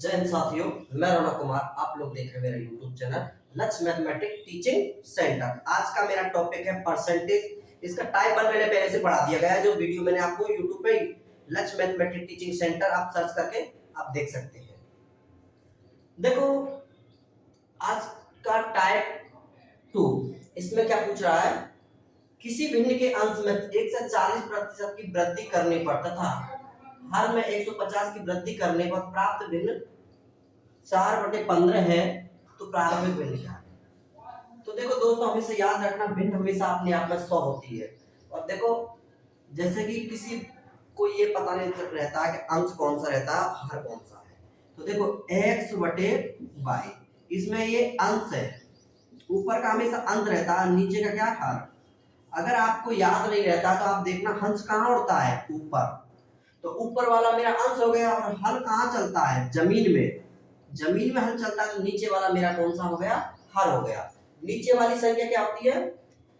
जय हिंद साथियों, मैं रौनक कुमार। आप लोग देख रहे हैं मेरा यूट्यूब चैनल लक्ष्य मैथमेटिक्स टीचिंग सेंटर। आज का मेरा टॉपिक है परसेंटेज। इसका टाइप 1 मैंने पहले से पढ़ा दिया गया है, जो वीडियो मैंने आपको यूट्यूब पे लक्ष्य मैथमेटिक्स टीचिंग सेंटर आप सर्च करके आप देख सकते हैं। देखो आज का टाइप 2, इसमें क्या पूछ रहा है, किसी भिन्न के अंश में 1 से 40% की वृद्धि करने पर तथा हर में 150 की वृद्धि करने पर प्राप्त भिन्न 4/15 है, तो प्रारंभिक भिन्न क्या है। तो देखो दोस्तों, हमेशा याद रखना, भिन्न हमेशा अपने आप में 100 होती है। और देखो जैसे कि किसी को ये पता नहीं रहता कि अंश कौन सा रहता है, हर कौन सा है। तो देखो x/y, इसमें ये अंश है, ऊपर का हमेशा अंश रहता है, नीचे का क्या हर। अगर आपको याद नहीं रहता तो आप देखना हंस कहाँ उड़ता है, ऊपर। तो ऊपर वाला मेरा अंश हो गया, और हल कहाँ चलता है, जमीन में। जमीन में हल चलता है, तो नीचे वाला मेरा कौन सा हो गया, हर हो गया। नीचे वाली संख्या क्या होती है,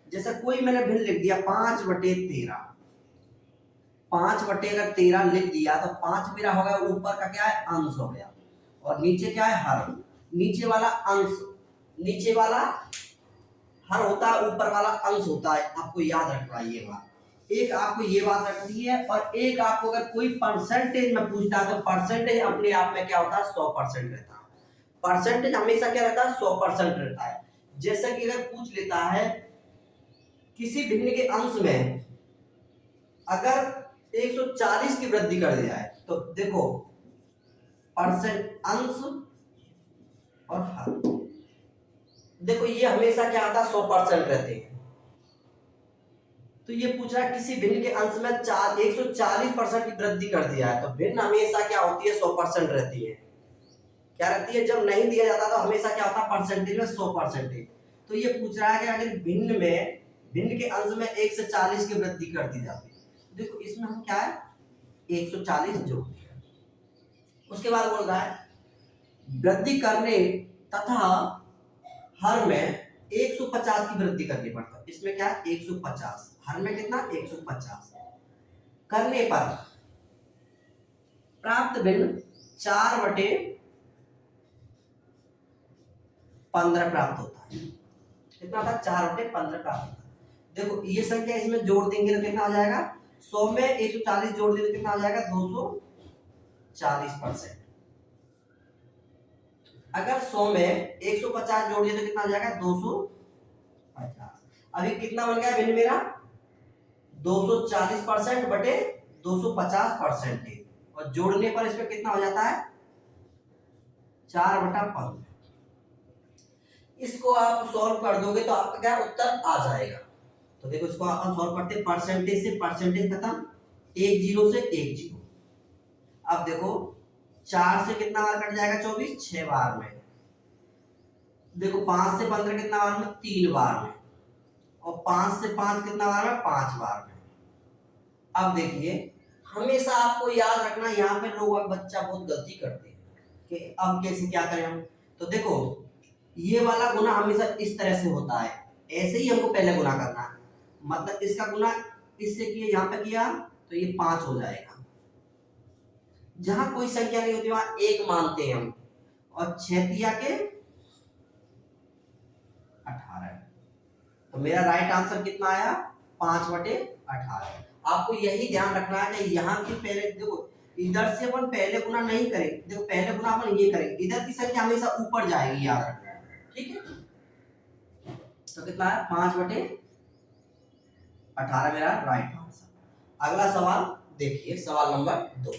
जैसे कोई मैंने भिन्न लिख दिया 5/13, 5/13 लिख दिया, तो 5 मेरा हो गया, ऊपर का क्या है, अंश हो गया, और नीचे क्या है, हर। नीचे वाला अंश, नीचे वाला हर होता है, ऊपर वाला अंश होता है। आपको याद रखना ये बात, एक आपको ये बात रखनी है। और एक आपको अगर कोई परसेंटेज में पूछता है, तो परसेंटेज अपने आप में क्या होता है, 100% रहता है। परसेंटेज हमेशा क्या रहता है, 100% रहता है। जैसे कि अगर पूछ लेता है किसी भिन्न के अंश में अगर 140 की वृद्धि कर दिया है, तो देखो परसेंट, अंश और हर, देखो ये हमेशा क्या आता है, 100% रहते हैं। तो ये पूछ रहा है किसी भिन्न के अंश में 140% की वृद्धि कर दिया है, तो भिन्न हमेशा क्या होती है, 100% रहती है। क्या रहती है, जब नहीं दिया जाता तो हमेशा क्या होता है, परसेंटेज में 100%। तो ये पूछ रहा है कि अगर भिन्न के अंश में 1 से 40 की वृद्धि कर दी जाती है, देखो इसमें हम क्या है, 140 जोड़ दिया। उसके बाद बोल रहा है वृद्धि करने तथा हर में 150 की वृद्धि करनी पड़ता है। इसमें क्या है, 150, हर में कितना, 150 करने पर प्राप्त भिन्न 4/15 प्राप्त होता है। कितना होता है, 4/15 प्राप्त होता है। देखो ये संख्या इसमें जोड़ देंगे तो कितना हो जाएगा, 100 में 140 जोड़ देंगे तो कितना हो जाएगा, 240%। अगर 100 में 150 जोड़ दिए तो कितना हो जाएगा, 250। अभी कितना बन गया भिन्न मेरा, 240% बटे 250%, और जोड़ने पर इसमें कितना हो जाता है, 4/15। इसको आप सॉल्व कर दोगे तो आपका क्या उत्तर आ जाएगा। तो देखो इसको आप सॉल्व करते हैं, परसेंटेज से परसेंटेज खत्म, 1 0 से 1 0। अब देखो 4 से कितना बार कट जाएगा, 24, 6 बार में। देखो 5 से 15 कितना बार में, 3 बार में। और 5 से 5 कितना बार में, 5 बार में। अब देखिए हमेशा आपको याद रखना, यहाँ पे लोग बच्चा बहुत गलती करते हैं कि अब कैसे क्या करें हम। तो देखो ये वाला गुना हमेशा इस तरह से होता है, ऐसे ही हमको पहले गुना करना है। मतलब इसका गुना इससे किया, यहाँ पे किया तो ये 5 हो जाएगा। जहां कोई संख्या नहीं होती वहां 1 मानते हैं हम, और 6 तिया के 18। तो मेरा राइट आंसर कितना आया, 5/18। आपको यही ध्यान रखना है कि यहाँ की पहले देखो, इधर से अपन पहले गुना नहीं करेंगे। देखो पहले गुना अपन ये करेंगे, इधर की संख्या हमेशा ऊपर जाएगी, याद रखना, ठीक है। तो कितना है, 5/18 मेरा राइट आंसर। अगला सवाल देखिए, सवाल नंबर 2।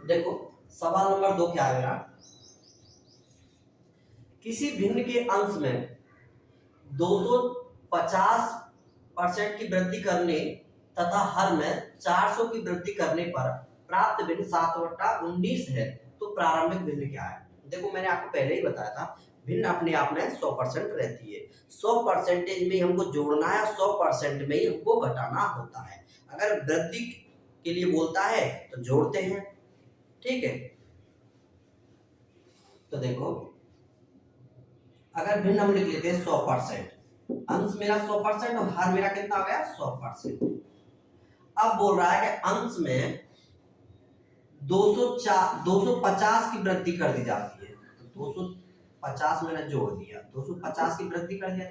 देखो सवाल नंबर 2 क्या है मेरा, किसी भिन्न के अंश में 250% की वृद्धि करने तथा हर में 400 की वृद्धि करने पर प्राप्त भिन्न 7/19 है, तो प्रारंभिक भिन्न क्या है। देखो मैंने आपको पहले ही बताया था, भिन्न अपने आप में 100% रहती है। 100% में हमको जोड़ना है, 100% में ही हमको घटाना होता है। अगर वृद्धि के लिए बोलता है तो जोड़ते हैं, ठीक है। तो देखो अगर भिन्न हम लिख लेते हैं 100%, अंश मेरा 100% और हर मेरा कितना हो गया 100%। अब बोल रहा है कि अंश में 250 की वृद्धि कर दी जाती है, तो 250 मैंने जोड़ दिया, 250 की वृद्धि कर दिया।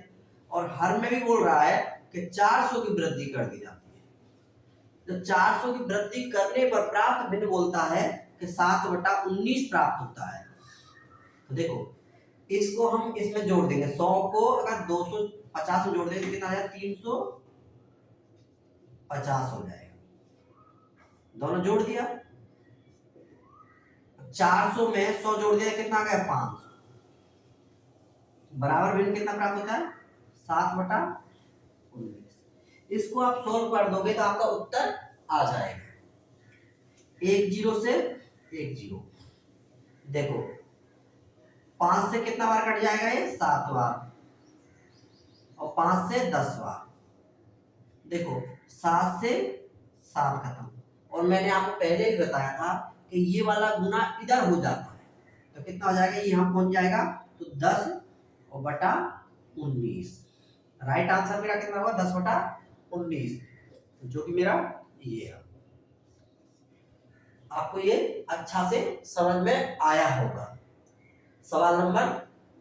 और हर में भी बोल रहा है कि 400 की वृद्धि कर दी जाती है। तो 400 की वृद्धि करने पर प्राप्त भिन्न बोलता है कि 7/19 प्राप्त होता है। तो देखो इसको हम इसमें जोड़ देंगे, 100 को अगर 250 में जोड़ देंगे कितना आ जाएगा 350 हो जाएगा। दोनों जोड़ दिया, 400 में 100 जोड़ दिया कितना आ गया 500, बराबर भिन्न कितना प्राप्त होता है 7/19। इसको आप सोल्व कर दोगे तो आपका उत्तर आ जाएगा 10 से 10। देखो 5 से कितना बार कट जाएगा ये 7 बार, और 5 से 10 बार। देखो 7 से 7 खत्म, और मैंने आपको पहले ही बताया था कि ये वाला गुना इधर हो जाता है, तो कितना हो जाएगा ये यहाँ पहुंच जाएगा, तो 10/19। राइट आंसर मेरा कितना होगा 10/19, जो कि मेरा ये है। आपको ये अच्छा से समझ में आया होगा। सवाल नंबर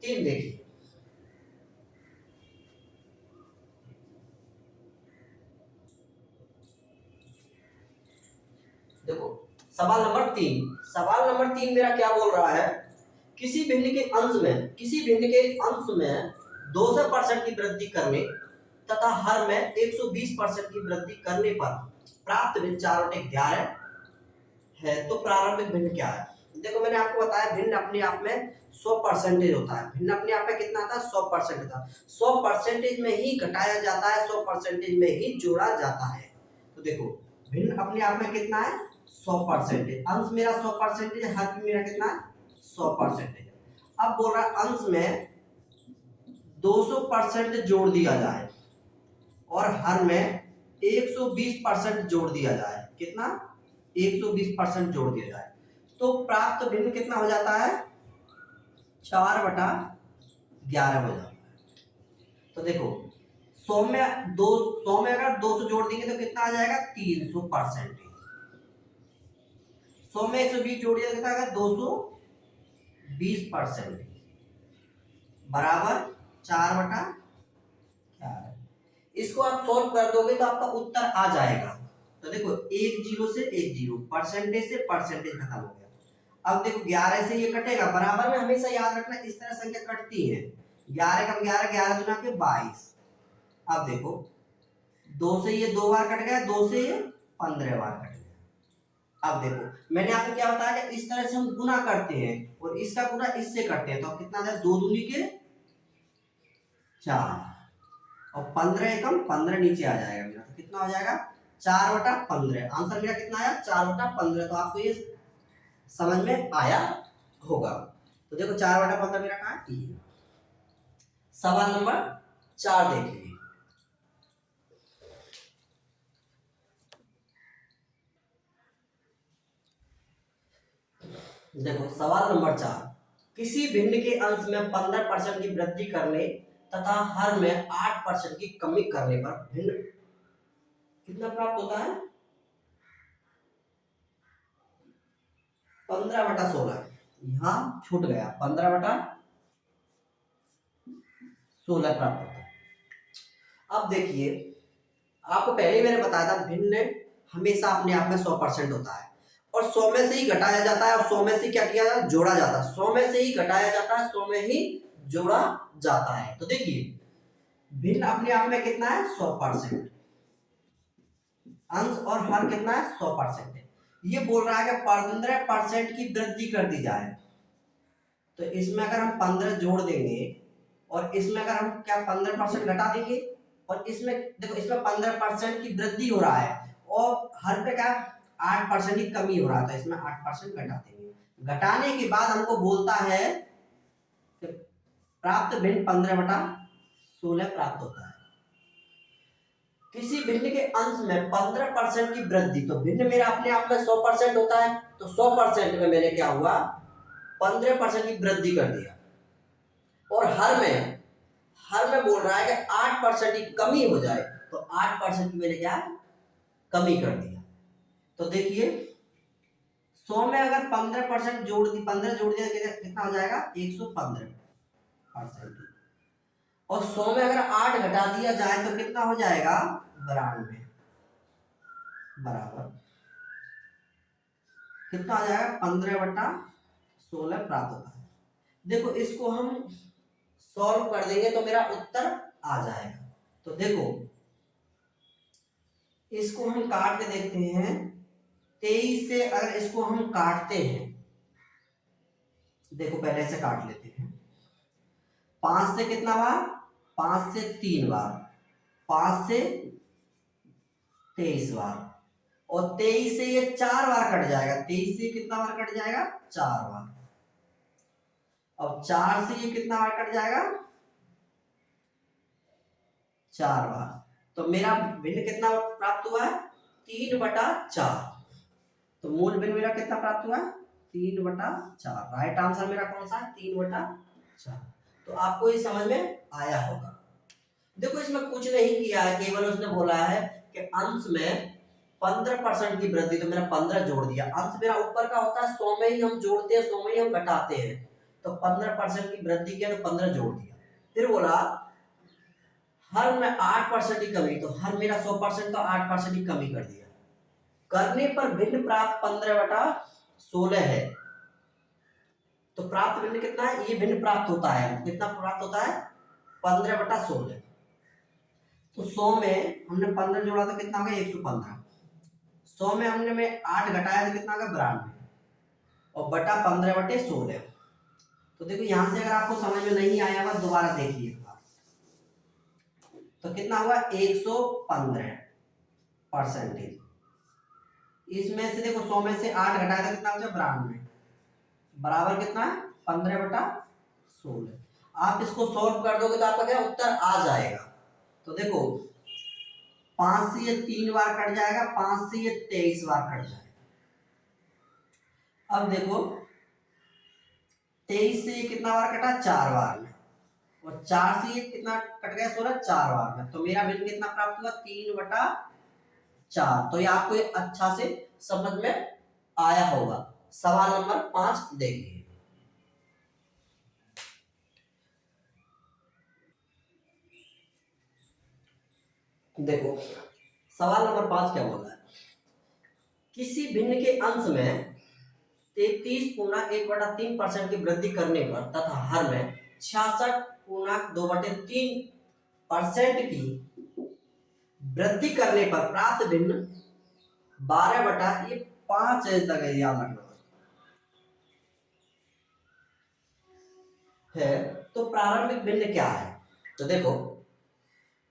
3 देखिए। देखो सवाल नंबर 3 मेरा क्या बोल रहा है, किसी भिन्न के अंश में 200% की वृद्धि करने तथा हर में 120% की वृद्धि करने पर प्राप्त भिन्न 4/11 है, तो प्रारंभिक भिन्न क्या है। देखो मैंने आपको बताया भिन्न अपने आप में 100% होता है, भिन्न अपने आप में कितना आता है 100% होता है, 100% में ही घटाया जाता है, 100% में ही जोड़ा जाता है। तो देखो भिन्न अपने आप में कितना है 100%, अंश मेरा 100%, हर भी मेरा कितना है 100%। अब बोल रहा है अंश में 200% जोड़ दिया जाए और हर में 120% जोड़ दिया जाए, कितना 120% जोड़ दिया जाए, तो प्राप्त भिन्न कितना हो जाता है 4/11 हो जाता है। तो देखो 100 में अगर 200 जोड़ देंगे तो कितना आ जाएगा 300%। 100 में 120 जोड़ दिया कितना आएगा 220%, बराबर 4/11। इसको आप सॉल्व कर दोगे तो आपका उत्तर आ जाएगा। तो देखो 10 से 10, परसेंटेज से परसेंटेज खत्म हो गया। अब देखो 11 से ये कटेगा, बराबर में हमेशा याद रखना इस तरह संख्या कटती है, 11 का 11, 11 दूना के 22। अब देखो 2 से ये 2 बार कट गया, 2 से ये 15 बार कट गया। अब देखो मैंने आपको क्या बताया कि इस तरह से हम गुना करते हैं और इसका गुना इससे करते हैं, तो कितना आ जाए 2 दूनी के 4 और 15 एकम 15 नीचे आ जाएगा मेरा, तो कितना हो जाएगा 4/15। आंसर मेरा कितना आया 4/15। तो आपको ये समझ में आया होगा। तो देखो 4/15 मेरा कहाँ है। सवाल नंबर 4 देखिए। देखो सवाल नंबर 4, किसी भिन्न के अंश में 15% की वृद्धि करने तथा हर में 8% की कमी करने पर भिन्न कितना प्राप्त होता है 15/16। यहाँ छूट गया 15/16 प्राप्त होता है। अब देखिए आपको पहले ही मैंने बताया था भिन्न हमेशा अपने आप में 100% होता है और 100 में से ही घटाया जाता है और 100 में से क्या किया जाता है जोड़ा जाता है, 100 में से ही घटाया जाता है, 100 में ही जोड़ा जाता है। तो देखिए भिन्न अपने आप में कितना है 100%, अंश और हर कितना है 100%। ये बोल रहा है कि 15% की वृद्धि कर दी जाए, तो इसमें अगर हम 15 जोड़ देंगे और इसमें अगर हम क्या 15% घटा देंगे, और इसमें देखो इसमें 15% की वृद्धि हो रहा है और हर पे क्या 8% की कमी हो रहा था, इसमें 8% घटा देंगे। घटाने के बाद हमको बोलता है कि प्राप्त भिन्न 15/16 प्राप्त होता है। किसी भिन्न के अंश में 15% की वृद्धि, तो भिन्न मेरा अपने आप में 100% होता है, तो 100% में मैंने क्या हुआ 15% की वृद्धि कर दिया, और हर में बोल रहा है कि 8% की कमी हो जाए, तो 8% की मैंने क्या कमी कर दिया। तो देखिए 100 में अगर 15% जोड़ दी, 15 जोड़ दिया कितना हो जाएगा 115%। और 100 में अगर 8 घटा दिया जाए तो कितना हो जाएगा 92, बराबर कितना आ जाएगा 15/16 प्राप्त होता है। देखो इसको हम सॉल्व कर देंगे तो मेरा उत्तर आ जाएगा। तो देखो इसको हम काट के देखते हैं। 23 से अगर इसको हम काटते हैं, देखो पहले से काट लेते हैं। 5 से कितना बार, 5 से 3 बार, 5 से 23 बार, और 23 से ये 4 बार कट जाएगा। 23 से कितना बार कट जाएगा 4 बार। अब 4 से ये कितना बार कट जाएगा 4 बार। तो मेरा भिन्न कितना प्राप्त हुआ है 3/4। तो मूल भिन्न मेरा कितना प्राप्त हुआ है 3/4। राइट आंसर मेरा कौन सा है 3/4। तो आपको ये समझ में आया होगा। देखो इसमें कुछ नहीं किया है, केवल उसने बोला है कि अंश में 15% की वृद्धि, तो मेरा 15 जोड़ दिया। अंश मेरा ऊपर का होता है 100 में ही हम जोड़ते हैं, 100 में ही हम घटाते हैं। तो 15% की वृद्धि किया तो 15 जोड़ दिया। फिर बोला हर में 8% की कमी, तो हर मेरा 100% तो 8% की कमी कर दिया। करने पर भिन्न प्राप्त 15/16 है। तो प्राप्त भिन्न कितना है, ये भिन्न प्राप्त होता है, कितना प्राप्त होता है 15/16। तो 100 में हमने 15 जोड़ा तो कितना हो गया 115। 100 में हमने में 8 घटाया तो कितना हो गया 92, और बटा 15/16। तो देखो यहां से अगर आपको समझ में नहीं आया हुआ दोबारा देखिए एक बार। तो कितना हुआ 115%। इसमें से देखो 100 में से 8 घटाया तो कितना बचा 92, बराबर कितना है 15/16। आप इसको सॉल्व कर दोगे तो आपका क्या उत्तर आ जाएगा। तो देखो 5 से ये 3 बार कट जाएगा, 5 से ये 23 बार कट जाएगा। अब देखो 23 से ये कितना बार कटा 4 बार में, और 4 से ये कितना कट गया 16 4 बार में। तो मेरा बिल कितना प्राप्त हुआ 3/4। तो ये आपको ये अच्छा से समझ में आया होगा। सवाल नंबर 5 देखिए। देखो सवाल नंबर 5 क्या बोल रहा है, किसी भिन्न के अंश में 33.1/3% की वृद्धि करने पर तथा हर में 66.2/3% की वृद्धि करने पर प्राप्त भिन्न 12/5 तक है, याद रखना है। तो प्रारंभिक भिन्न क्या है। तो देखो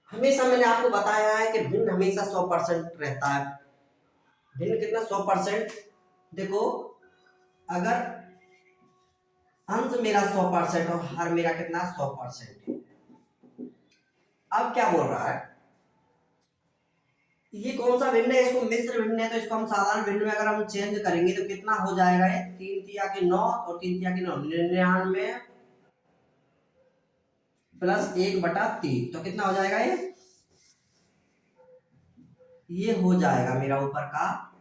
हमेशा मैंने आपको बताया है कि भिन्न हमेशा 100% रहता है। भिन्न कितना 100%। देखो अगर अंश मेरा 100% और हर मेरा कितना 100% है। अब क्या बोल रहा है, ये कौन सा भिन्न है, इसको मिश्र भिन्न है। तो इसको हम साधारण भिन्न में अगर हम चेंज करेंगे तो कितना हो जाएगा, ये 3 तिया के 9 और 3 तिया के 9 99 प्लस 1/3। तो कितना हो जाएगा, ये हो जाएगा मेरा ऊपर का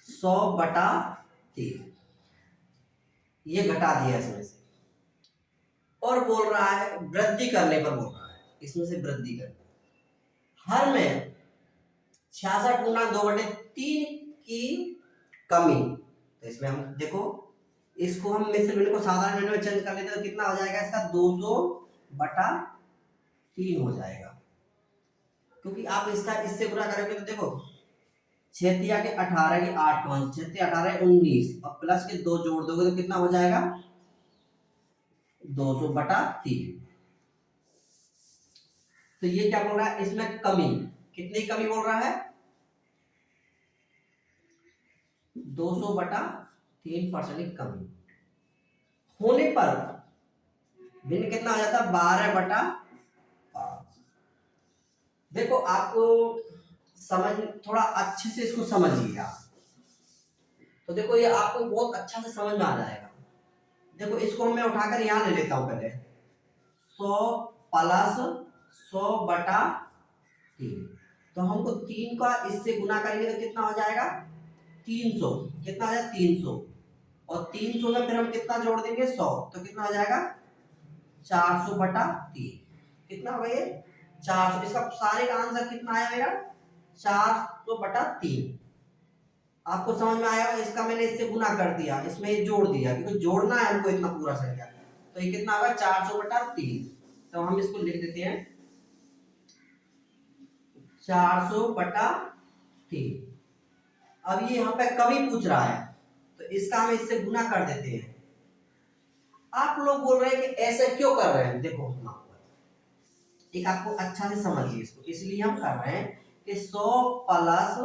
100/3। ये घटा दिया इसमें से, और बोल रहा है वृद्धि करने पर बोल रहा है, इसमें से वृद्धि करने हर में 66.2/3 की कमी। तो इसमें हम देखो इसको हम मिश्र भिन्न को साधारण भिन्न में चेंज कर लेते तो कितना हो जाएगा इसका 200/3 हो जाएगा। क्योंकि आप इसका इससे पूरा करेंगे तो देखो 6 तिया के 18 की 8 5 6 तिया 18 19 और प्लस के 2 जोड़ दोगे तो कितना हो जाएगा 200/3। तो ये क्या बोल रहा है, इसमें कमी कितनी कमी बोल रहा है 200/3% की कमी होने पर भिन्न कितना हो जाता है 12/5। देखो आपको समझ थोड़ा अच्छे से इसको समझिएगा। तो देखो ये आपको बहुत अच्छा से समझ में आ जाएगा। देखो इसको मैं उठाकर यहां ले लेता हूं पहले 100 प्लस 100/3। तो हमको 3 का इससे गुना करेंगे तो कितना हो जाएगा 300। कितना हो जाएगा 300, और 300 में फिर हम कितना जोड़ देंगे 100, तो कितना हो जाएगा 400/3। कितना हो गया ये 400। इसका सारे का आंसर कितना आया मेरा 400/3। आपको समझ में आया। इसका मैंने इससे गुना कर दिया, इसमें ये जोड़ दिया, क्योंकि जोड़ना है हमको इतना पूरा संख्या। तो ये कितना होगा 400/3। तो हम इसको लिख देते हैं 400/3। अब ये यहाँ पे कभी पूछ रहा है तो इसका हम इससे गुना कर देते हैं। आप लोग बोल रहे हैं कि ऐसे क्यों कर रहे हैं, देखो हम आपको एक आपको अच्छा से समझिए इसको। इसलिए हम कर रहे हैं कि 100 प्लस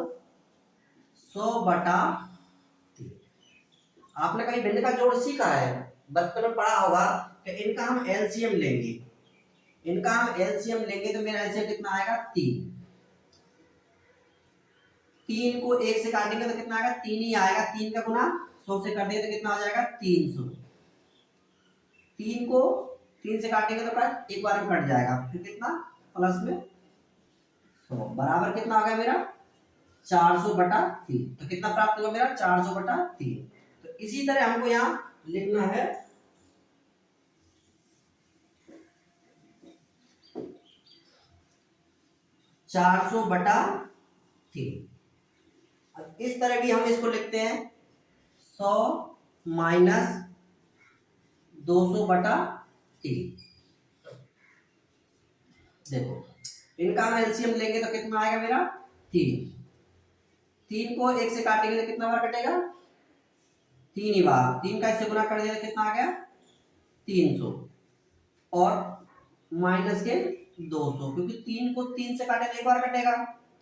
100/3। आपने कहीं भिन्न का जोड़ सीखा है, बचपन में पढ़ा होगा कि इनका हम एलसीएम लेंगे। इनका हम एलसीएम लेंगे तो मेरा एलसीएम कितना आएगा 3। 3 को 1 से काटेंगे तो कितना आएगा 3 ही आएगा। 3 का गुना 100 से कर दिया तो कितना हो जाएगा 300। 3 को 3 से काटेंगे तो एक बार में कट जाएगा, फिर कितना प्लस में 100 बराबर कितना आ गया मेरा 400/3। तो कितना प्राप्त होगा मेरा 400/3। तो इसी तरह हमको यहाँ लिखना है 400/3। अब इस तरह भी हम इसको लिखते हैं 100 माइनस 200/3। देखो इनका हम एलसीएम लेंगे तो कितना आएगा मेरा 3। 3 को 1 से काटेंगे तो कितना बार कटेगा 3 ही बार। 3 का इससे गुना कर दिया तो कितना आ गया 300, और माइनस के 200, क्योंकि 3 को 3 से काटे तो एक बार कटेगा।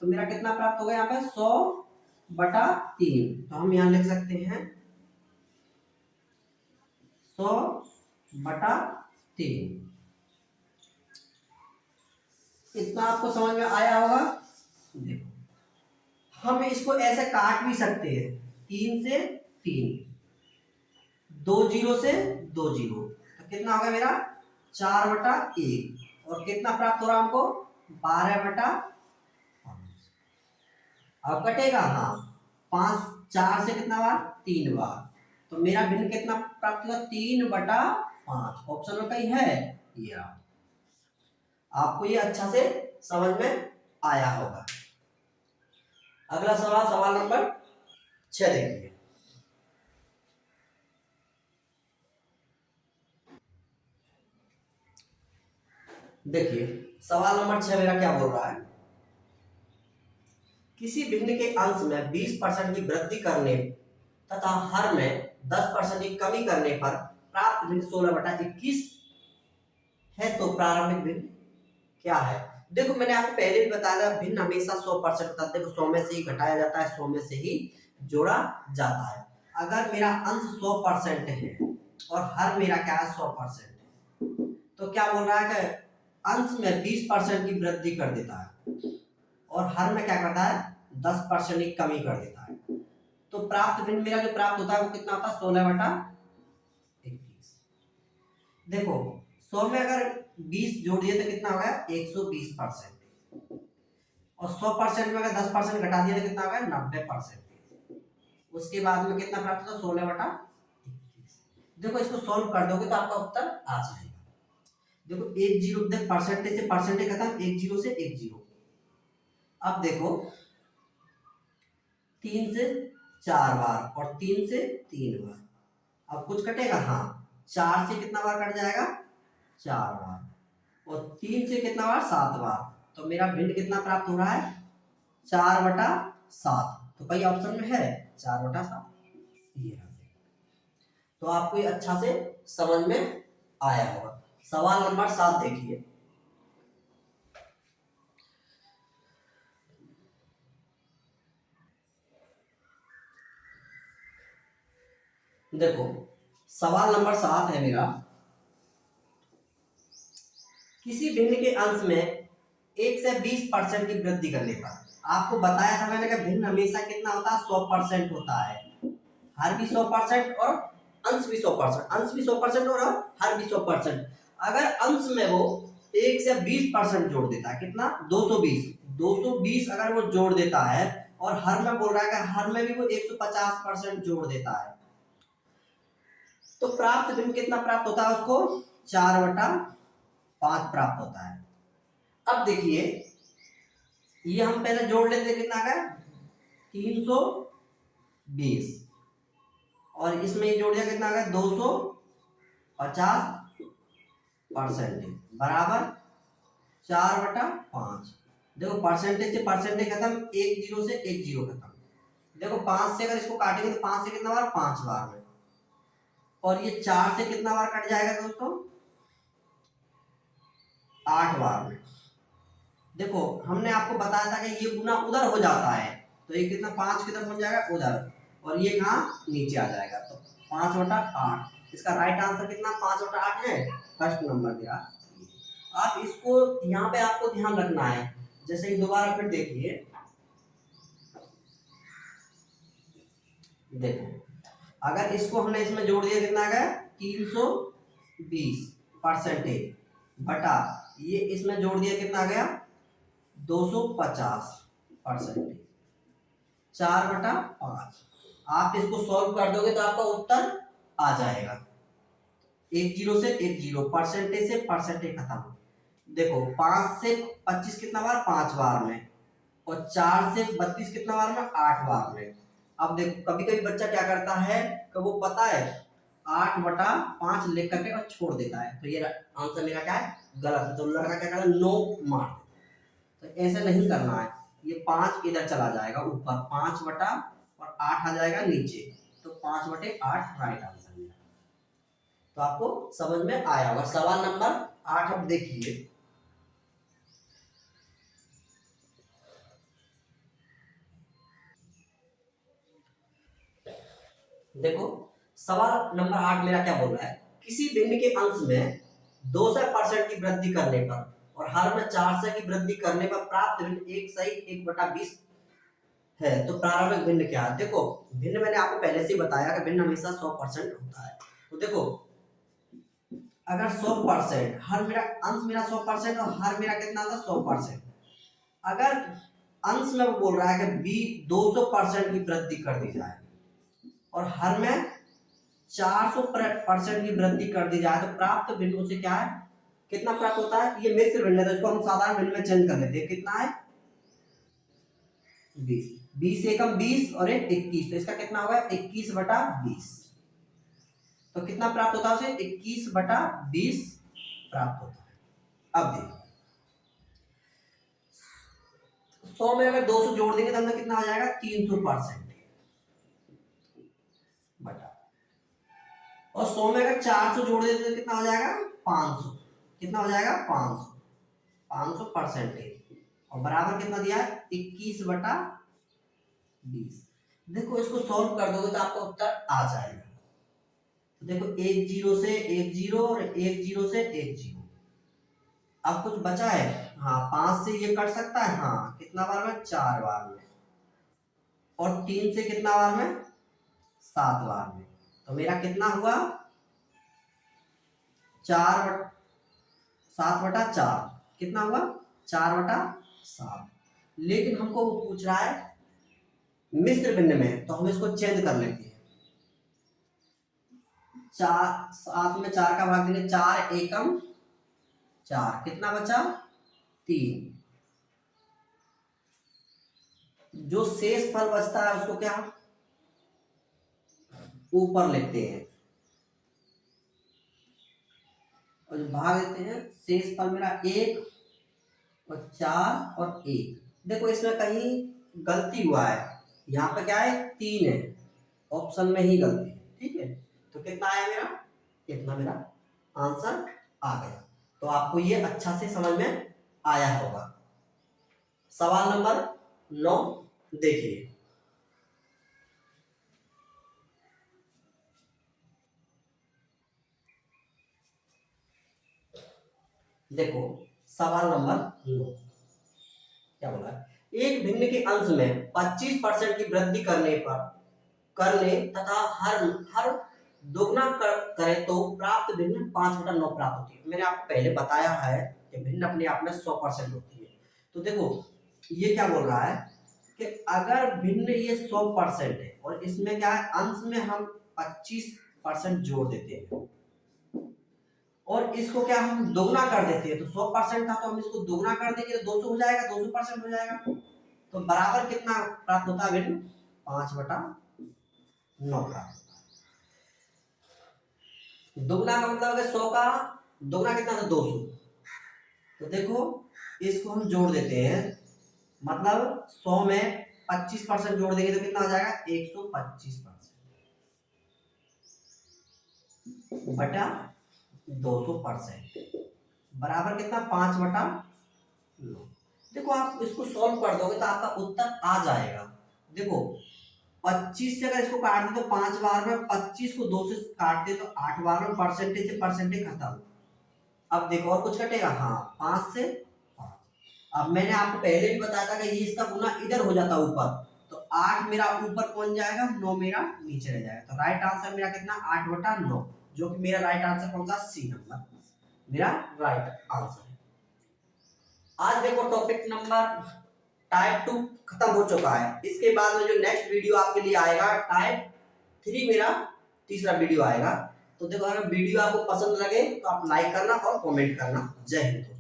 तो मेरा कितना प्राप्त होगा यहाँ पे 100/3। तो हम यहाँ लिख सकते हैं 100/3। इतना आपको समझ में आया होगा। देखो हम इसको ऐसे काट भी सकते हैं 3 से 3, 2 0 से 2 0। तो कितना होगा मेरा 4/1, और कितना प्राप्त हो रहा हमको 12/5। अब कटेगा हाँ 5 4 से कितना बार 3 बार। तो मेरा भिन्न कितना प्राप्त हुआ 3/5। ऑप्शन में कहीं है ये। आपको ये अच्छा से समझ में आया होगा। अगला सवाल, सवाल नंबर 6 देखिए। देखिए सवाल नंबर 6 मेरा क्या बोल रहा है। किसी भिन्न के अंश में 20% की वृद्धि करने तथा हर में 10% की कमी करने पर प्राप्त भिन्न 16/21 है, तो प्रारंभिक भिन्न क्या है। देखो मैंने आपको पहले भी बताया भिन्न हमेशा 100% होता है। देखो 100 में से ही घटाया जाता है, 100 में से ही जोड़ा जाता है। अगर मेरा अंश 100% है और हर मेरा क्या है 100% है, तो क्या बोल रहा है कि अंश में 20% की वृद्धि कर देता है और हर में क्या करता है 10% की कमी कर देता है। तो प्राप्त भिन्न मेरा जो प्राप्त होता है वो कितना होता है 16/21। देखो 100 में अगर 20 जोड़ दिए तो कितना होगा 120%, और 100% में अगर 10% घटा दिया तो कितना होगा 90%। उसके बाद में कितना प्राप्त होगा 16/21। देखो इसको सॉल्व कर दोगे तो आपका उत्तर आ जाएगा। देखो 1 0, देख परसेंटेज से परसेंटेज खत्म, 1 0 से 1 0। अब देखो 3 से 4 बार और 3 से 3 बार। अब कुछ कटेगा हाँ 4 से कितना बार कट जाएगा 4 बार, और 3 से कितना बार 7 बार। तो मेरा भिन्न कितना प्राप्त हो रहा है 4/7। तो कई ऑप्शन में है 4/7 ये। तो आपको ये अच्छा से समझ में आया होगा। सवाल नंबर 7 देखिए। देखो सवाल नंबर 7 है मेरा, किसी भिन्न के अंश में 1 से 20% की वृद्धि करने पर। आपको बताया था मैंने कि भिन्न हमेशा कितना होता है 100% होता है। हर भी 100% और अंश भी 100%, अंश भी 100% और हर भी 100%। अगर अंश में वो 1 से 20% जोड़ देता है, कितना 220 अगर वो जोड़ देता है, और हर में बोल रहा है कि हर में भी वो 150% जोड़ देता है, तो प्राप्त भिन्न कितना प्राप्त होता है उसको 4/5 प्राप्त होता है। अब देखिए ये हम पहले जोड़ लेते हैं, कितना का 320, और इसमें ये जोड़ दिया कितना का 250% बराबर 4/5। देखो परसेंटेज से परसेंटेज खत्म, एक जीरो से एक जीरो खत्म। देखो 5 से अगर इसको काटेंगे तो 5 से कितना बार 5 बार में, और ये 4 से कितना बार कट जाएगा दोस्तों 8 बार में। देखो हमने आपको बताया था कि ये गुना उधर हो जाता है, तो ये कितना 5 किधर बन जाएगा उधर, और ये कहाँ नीचे आ जाएगा, तो 5/8। इसका राइट आंसर कितना 5/8 है, फर्स्ट नंबर मेरा। आप इसको यहाँ पे आपको ध्यान रखना है, जैसे कि दोबारा फिर देखिए, देखो अगर इसको हमने इसमें जोड़ दिया कितना आ गया 320% बटा ये इसमें जोड़ दिया कितना आ गया 250%, 4/5। आप इसको सॉल्व कर दोगे तो आपका उत्तर आ जाएगा। एक जीरो से एक जीरो, परसेंटेज से परसेंटेज खत्म। देखो 5 से 25 कितना बार 5 बार में, और 4 से 32 कितना बार में 8 बार में। अब देखो कभी कभी बच्चा क्या करता है कि वो पता है 8/5 लिख करके और छोड़ देता है, तो ये आंसर मेरा क्या है गलत है, तो लड़का क्या करता है नो मार। तो ऐसे नहीं करना है, ये 5 इधर चला जाएगा ऊपर, 5/8 आ जाएगा नीचे, तो 5/8 राइट आंसर मेरा। तो आपको समझ में आया होगा। सवाल नंबर 8 अब देखिए, देखो सवाल नंबर 8 मेरा क्या बोल रहा है, किसी भिन्न के अंश में 200% की वृद्धि करने पर और हर में 400 की वृद्धि करने पर प्राप्त भिन्न 1/1/20 है, तो प्रारंभिक भिन्न क्या है। देखो भिन्न मैंने आपको पहले से ही बताया कि भिन्न हमेशा 100% होता है। तो देखो अगर 100% हर मेरा अंश मेरा 100% और हर मेरा कितना था 100%, अगर अंश में वो बोल रहा है कि 200% की वृद्धि कर दी जाए और हर में 400% की वृद्धि कर दी जाए, तो प्राप्त भिन्न से क्या है कितना प्राप्त होता है, ये मिश्र भिन्न है, तो इसको हम साधारण भिन्न में चेंज कर लेते हैं। कितना है 20, 20 एकम 20 और एक 21, तो इसका कितना होगा 21/20। तो कितना प्राप्त होता है उसे 21/20 प्राप्त होता है। अब देखो 100 में अगर 200 जोड़ देंगे तो हमें कितना हो जाएगा 300% बटा, और 100 में अगर 400 जोड़ देते तो कितना हो जाएगा 500, कितना हो जाएगा 500% और बराबर कितना दिया है 21/20। देखो इसको सॉल्व कर दोगे तो आपका उत्तर आ जाएगा। तो देखो एक जीरो से एक जीरो और एक जीरो से एक जीरो, अब कुछ बचा है, हाँ 5 से ये कट सकता है, हाँ कितना बार में 4 बार में, और 3 से कितना बार में 7 बार में, तो मेरा कितना हुआ 7/4, कितना हुआ 4/7। लेकिन हमको वो पूछ रहा है मिश्र भिन्न में, तो हम इसको चेंज कर लेते हैं। 7 में 4 का भाग देंगे, 4 एकम 4, कितना बचा 3। जो शेष फल बचता है उसको क्या ऊपर लिखते हैं और भाग देते हैं। शेष फल मेरा 1 और 4 और 1। देखो इसमें कहीं गलती हुआ है, यहाँ पे क्या है 3 है, ऑप्शन में ही गलती है, ठीक है। तो कितना आया मेरा, कितना मेरा आंसर आ गया। तो आपको ये अच्छा से समझ में आया होगा। सवाल नंबर 9 देखिए, देखो सवाल नंबर 9 क्या बोला है, एक भिन्न के अंश में 25% की वृद्धि करने तथा हर हर करें तो प्राप्त भिन्न 5/9 प्राप्त होती है। मैंने आपको पहले बताया है कि भिन्न अपने आप में 100% होती है। तो देखो ये क्या बोल रहा है कि अगर भिन्न ये 100% है और इसमें क्या है, अंश में हम 25% जोड़ देते हैं और इसको क्या हम दोगुना कर देते हैं, तो 100% था तो हम इसको दोगुना कर देंगे तो 200 हो जाएगा, 200% हो जाएगा। तो बराबर कितना प्राप्त होता है भिन्न? 5/9 प्राप्त। दुगना का मतलब है 100 का दुगना कितना था? 200। तो देखो इसको हम जोड़ देते हैं, मतलब 100 में 25% जोड़ देंगे तो कितना आ जाएगा? 125% बटा 200% बराबर कितना? 5/9। देखो आप इसको सॉल्व कर दोगे तो आपका उत्तर आ जाएगा। देखो 25 से अगर इसको काट दे तो 5 बार में, 25 को 2 से काट दे तो 8 बार में, परसेंटेज से परसेंटेज खत्म। अब देखो और कुछ कटेगा? हाँ, 5 से 5। अब मैंने आपको पहले भी बताया था कि ये इसका गुना इधर हो जाता ऊपर, तो 8 मेरा ऊपर पहुंच जाएगा, 9 मेरा नीचे रह जाएगा। तो राइट आंसर मेरा कितना? 8/9, जो कि मेरा राइट आंसर कौन सा? सी नंबर मेरा राइट आंसर है। आज देखो टॉपिक नंबर टाइप 2 खत्म हो चुका है। इसके बाद में जो नेक्स्ट वीडियो आपके लिए आएगा टाइप 3 मेरा तीसरा वीडियो आएगा। तो देखो अगर वीडियो आपको पसंद लगे तो आप लाइक करना और कमेंट करना। जय हिंद।